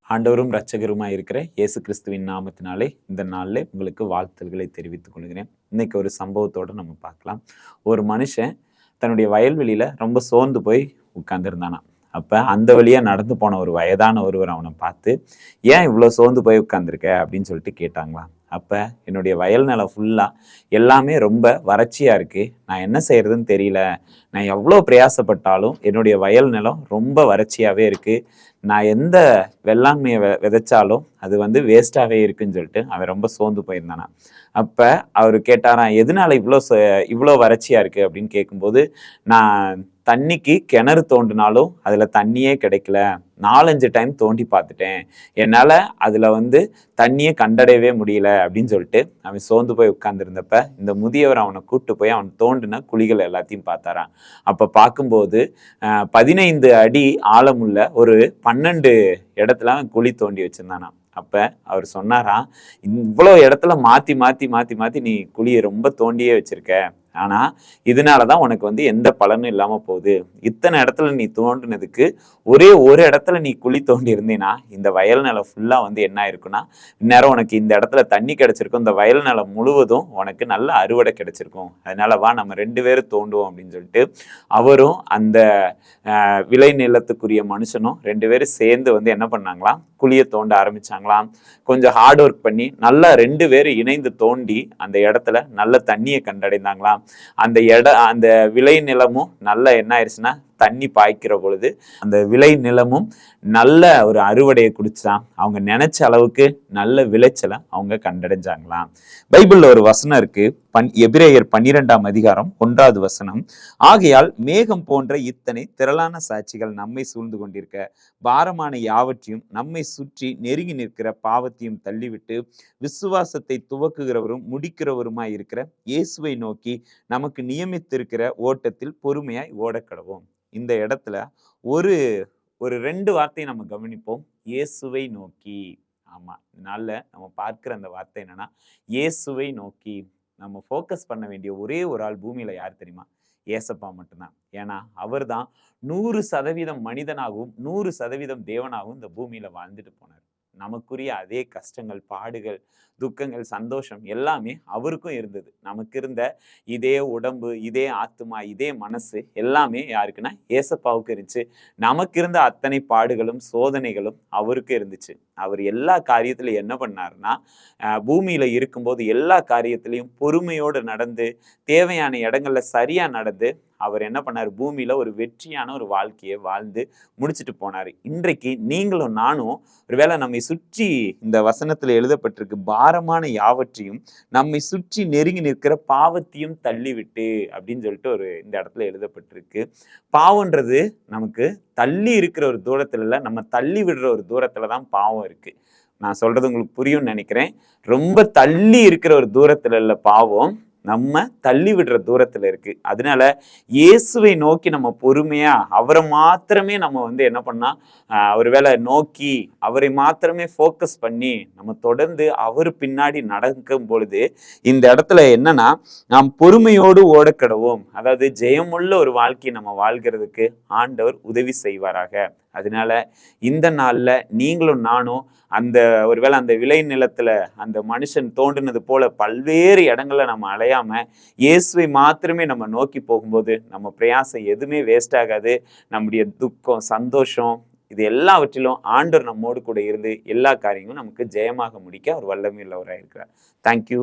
ஆண்டவரும் இரட்சகருமாய் இருக்கிற இயேசு கிறிஸ்துவின் நாமத்தினாலே இந்த நாளில் உங்களுக்கு வாழ்த்துக்களை தெரிவித்துக் கொள்கிறேன். இன்னைக்கு ஒரு சம்பவத்தோட நம்ம பார்க்கலாம். ஒரு மனுஷன் தன்னுடைய வயல்வெளியில ரொம்ப சோர்ந்து போய் உட்கார்ந்துருந்தானாம். அப்ப அந்த வழியா நடந்து போன ஒரு வயதான ஒருவர் அவனை பார்த்து, ஏன் இவ்வளோ சோர்ந்து போய் உட்கார்ந்துருக்க அப்படின்னு சொல்லிட்டு கேட்டாங்களாம். அப்ப என்னுடைய வயல் நிலம் ஃபுல்லா எல்லாமே ரொம்ப வறட்சியா இருக்கு. நான் என்ன செய்யறதுன்னு தெரியல. நான் எவ்வளோ பிரயாசப்பட்டாலும் என்னுடைய வயல் நிலம் ரொம்ப வறட்சியாவே இருக்கு. நான் எந்த வெள்ளாண்மையை விதைச்சாலும் அது வந்து வேஸ்டாவே இருக்குன்னு சொல்லிட்டு அவன் ரொம்ப சோர்ந்து போயிருந்தானா. அப்ப அவரு கேட்டாராம், எதனால இவ்வளோ வறட்சியா இருக்கு அப்படின்னு கேட்கும்போது, நான் தண்ணிக்கு கிணறு தோண்டினாலும் அதுல தண்ணியே கிடைக்கல. 4-5 டைம் தோண்டி பார்த்துட்டேன். என்னால அதுல வந்து தண்ணியே கண்டடையவே முடியல அப்படின்னு சொல்லிட்டு அவன் சோர்ந்து போய் உட்கார்ந்துருந்தப்ப இந்த முதியவர் அவனை கூப்பிட்டு போய் அவன் தோண்டின குழிகள் எல்லாத்தையும் பார்த்தாராம். அப்ப பார்க்கும்போது 15 அடி ஆழமுள்ள ஒரு 12 இடத்துல அவன் குழி தோண்டி வச்சிருந்தானாம். அப்ப அவர் சொன்னாராம், இவ்வளோ இடத்துல மாத்தி மாத்தி மாத்தி மாத்தி நீ குழியை ரொம்ப தோண்டியே வச்சிருக்க. ஆனா இதனாலதான் உனக்கு வந்து எந்த பலனும் இல்லாம போகுது. இத்தனை இடத்துல நீ தோண்டினதுக்கு ஒரே ஒரு இடத்துல நீ குழி தோண்டி இருந்தீன்னா இந்த வயல் நிலம் ஃபுல்லா வந்து என்ன ஆயிருக்குன்னா, இந்நேரம் உனக்கு இந்த இடத்துல தண்ணி கிடைச்சிருக்கும். இந்த வயல் நிலம் முழுவதும் உனக்கு நல்ல அறுவடை கிடைச்சிருக்கும். அதனால வா நம்ம 2 பேரும் தோண்டுவோம் அப்படின்னு சொல்லிட்டு அவரும் அந்த விளை நிலத்துக்குரிய மனுஷனும் 2 பேரும் சேர்ந்து வந்து என்ன பண்ணாங்களாம், குழியை தோண்ட ஆரம்பிச்சாங்களாம். கொஞ்சம் ஹார்ட் ஒர்க் பண்ணி நல்லா 2 பேரும் இணைந்து தோண்டி அந்த இடத்துல நல்ல தண்ணியை கண்டடைந்தாங்களாம். அந்த விளை நிலமும் நல்லா என்ன ஆயிடுச்சுன்னா தண்ணி பாய்க்கிற பொழுது அந்த விளை நிலமும் நல்ல ஒரு அறுவடையை குடிச்சான். அவங்க நினைச்ச அளவுக்கு நல்ல விளைச்சலை அவங்க கண்டடைஞ்சாங்களாம். பைபிள்ல ஒரு வசனம் இருக்கு, எபிரேயர் 12ஆம் அதிகாரம் 1வது வசனம். ஆகையால் மேகம் போன்ற இத்தனை திரளான சாட்சிகள் நம்மை சூழ்ந்து கொண்டிருக்க பாரமான யாவற்றையும் நம்மை சுற்றி நெருங்கி நிற்கிற பாவத்தையும் தள்ளிவிட்டு விசுவாசத்தை துவக்குகிறவரும் முடிக்கிறவருமாய் இருக்கிற இயேசுவை நோக்கி நமக்கு நியமித்திருக்கிற ஓட்டத்தில் பொறுமையாய் ஓடக்கடவோம். இந்த இடத்துல ஒரு 2 வார்த்தையை நம்ம கவனிப்போம். இயேசுவை நோக்கி. ஆமா, நல்ல நம்ம பார்க்கிற அந்த வார்த்தை என்னன்னா இயேசுவை நோக்கி. நம்ம ஃபோக்கஸ் பண்ண வேண்டிய ஒரே ஒரு ஆள் பூமியில யார் தெரியுமா? ஏசப்பா மட்டும்தான். ஏன்னா அவர் தான் 100% மனிதனாகவும் 100% தேவனாகவும் இந்த பூமியில வாழ்ந்துட்டு போனார். நமக்குரிய அதே கஷ்டங்கள், பாடுகள், துக்கங்கள், சந்தோஷம் எல்லாமே அவருக்கும் இருந்தது. நமக்கு இருந்த இதே உடம்பு, இதே ஆத்துமா, இதே மனசு எல்லாமே யாருக்குன்னா ஏசப்பாவுக்கு இருந்துச்சு. நமக்கு இருந்த அத்தனை பாடுகளும் சோதனைகளும் அவருக்கு இருந்துச்சு. அவர் எல்லா காரியத்திலையும் என்ன பண்ணாருன்னா, பூமியில இருக்கும்போது எல்லா காரியத்திலையும் பொறுமையோடு நடந்து தேவையான இடங்கள்ல சரியா நடந்து அவர் என்ன பண்ணார், பூமியில ஒரு வெற்றியான ஒரு வாழ்க்கையை வாழ்ந்து முடிச்சுட்டு போனாரு. இன்றைக்கு நீங்களும் நானும் ஒருவேளை நம்மை சுற்றி இந்த வசனத்துல எழுதப்பட்டிருக்கு, பாரமான யாவற்றையும் நம்மை சுற்றி நெருங்கி நிற்கிற பாவத்தையும் தள்ளிவிட்டு அப்படின்னு சொல்லிட்டு இந்த இடத்துல எழுதப்பட்டிருக்கு. பாவம்ன்றது நமக்கு தள்ளி இருக்கிற ஒரு தூரத்துல இல்ல, நம்ம தள்ளி விடுற ஒரு தூரத்துலதான் பாவம் இருக்கு. நான் சொல்றது உங்களுக்கு புரியும்னு நினைக்கிறேன். ரொம்ப தள்ளி இருக்கிற ஒரு தூரத்துல இல்ல பாவம், நம்ம தள்ளி விடுற தூரத்துல இருக்கு. அதனால இயேசுவை நோக்கி நம்ம பொறுமையா அவரை மாத்திரமே நம்ம வந்து என்ன பண்ணா, ஒருவேளை நோக்கி அவரை மாத்திரமே ஃபோக்கஸ் பண்ணி நம்ம தொடர்ந்து அவர் பின்னாடி நடக்கும் பொழுது இந்த இடத்துல என்னன்னா, நாம் பொறுமையோடு ஓடக்கடவோம். அதாவது ஜெயமுள்ள ஒரு வாழ்க்கையை நம்ம வாழ்கிறதுக்கு ஆண்டவர் உதவி செய்வாராக. அதனால இந்த நாள்ல நீங்களும் நானும் அந்த ஒருவேளை அந்த விளை நிலத்துல அந்த மனுஷன் தோன்றினது போல பல்வேறு இடங்கள்ல நம்ம அலையாம இயேசுவை மாத்திரமே நம்ம நோக்கி போகும்போது நம்ம பிரயாசம் எதுவுமே வேஸ்ட் ஆகாது. நம்முடைய துக்கம், சந்தோஷம், இது எல்லாவற்றிலும் ஆண்டவர் நம்மோடு கூட இருந்து எல்லா காரியங்களும் நமக்கு ஜெயமாக முடிக்க அவர் வல்லமை உள்ளவராக இருக்கிறார். தேங்க்யூ.